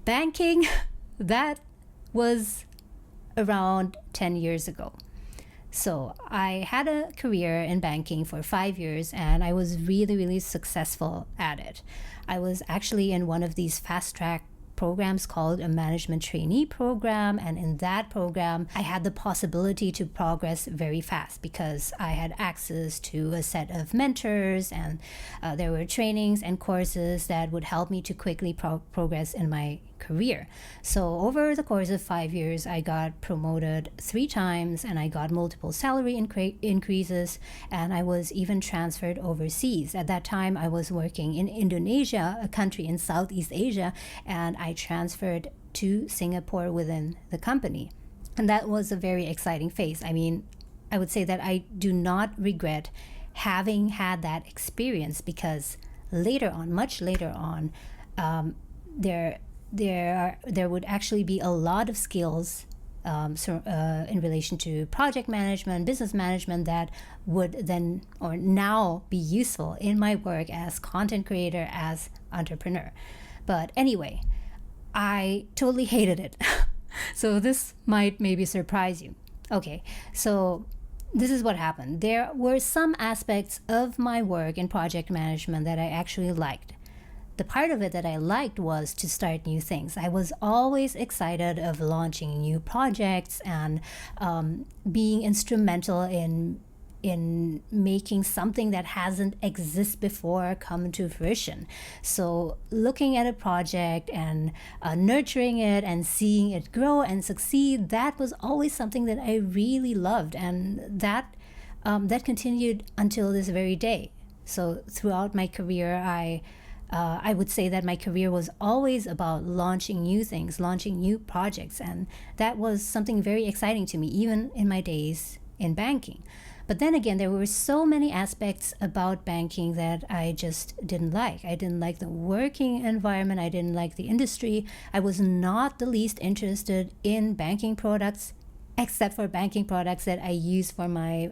banking, that was around 10 years ago. So I had a career in banking for 5 years, and I was really, really successful at it. I was actually in one of these fast track programs called a management trainee program, and in that program I had the possibility to progress very fast because I had access to a set of mentors, and there were trainings and courses that would help me to quickly progress in my career. So over the course of 5 years, I got promoted 3 times, and I got multiple salary increases, and I was even transferred overseas. At that time, I was working in Indonesia, a country in Southeast Asia, and I transferred to Singapore within the company. And that was a very exciting phase. I mean, I would say that I do not regret having had that experience, because later on, much later on, there would actually be a lot of skills in relation to project management, business management, that would then or now be useful in my work as content creator, as entrepreneur. But anyway, I totally hated it. So this might maybe surprise you. Okay, so this is what happened. There were some aspects of my work in project management that I actually liked. The part of it that I liked was to start new things. I was always excited of launching new projects and being instrumental in making something that hasn't existed before come to fruition. So looking at a project and nurturing it and seeing it grow and succeed, that was always something that I really loved, and that continued until this very day. So throughout my career, I would say that my career was always about launching new things, launching new projects, and that was something very exciting to me, even in my days in banking. But then again, there were so many aspects about banking that I just didn't like. I didn't like the working environment. I didn't like the industry. I was not the least interested in banking products, except for banking products that I use for my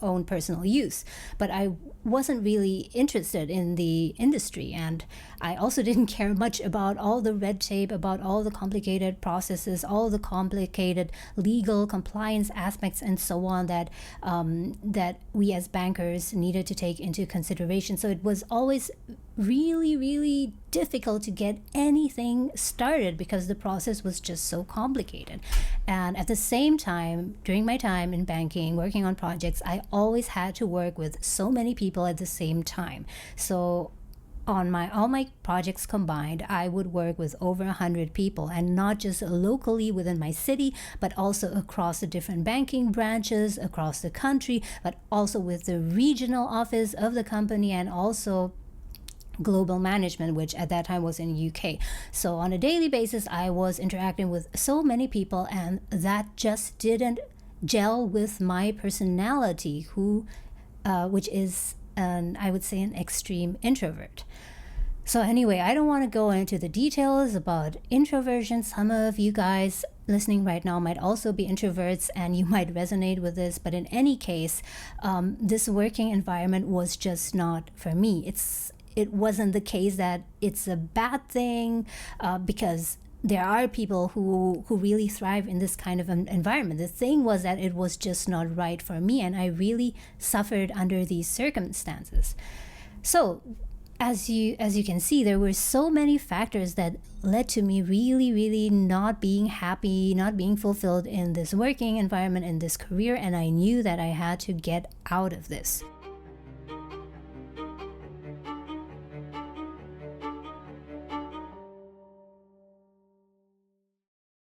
own personal use. But I wasn't really interested in the industry, and I also didn't care much about all the red tape, about all the complicated processes, all the complicated legal compliance aspects and so on that we as bankers needed to take into consideration. So it was always really, really difficult to get anything started because the process was just so complicated. And at the same time, during my time in banking, working on projects, I always had to work with so many people at the same time. So on all my projects combined, I would work with over 100 people, and not just locally within my city, but also across the different banking branches across the country, but also with the regional office of the company, and also global management, which at that time was in UK. So on a daily basis, I was interacting with so many people, and that just didn't gel with my personality, which is I would say an extreme introvert. So anyway, I don't want to go into the details about introversion. Some of you guys listening right now might also be introverts, and you might resonate with this. But in any case, this working environment was just not for me. It wasn't the case that it's a bad thing, because there are people who really thrive in this kind of an environment. The thing was that it was just not right for me, and I really suffered under these circumstances. So as you can see, there were so many factors that led to me really, really not being happy, not being fulfilled in this working environment, in this career, and I knew that I had to get out of this.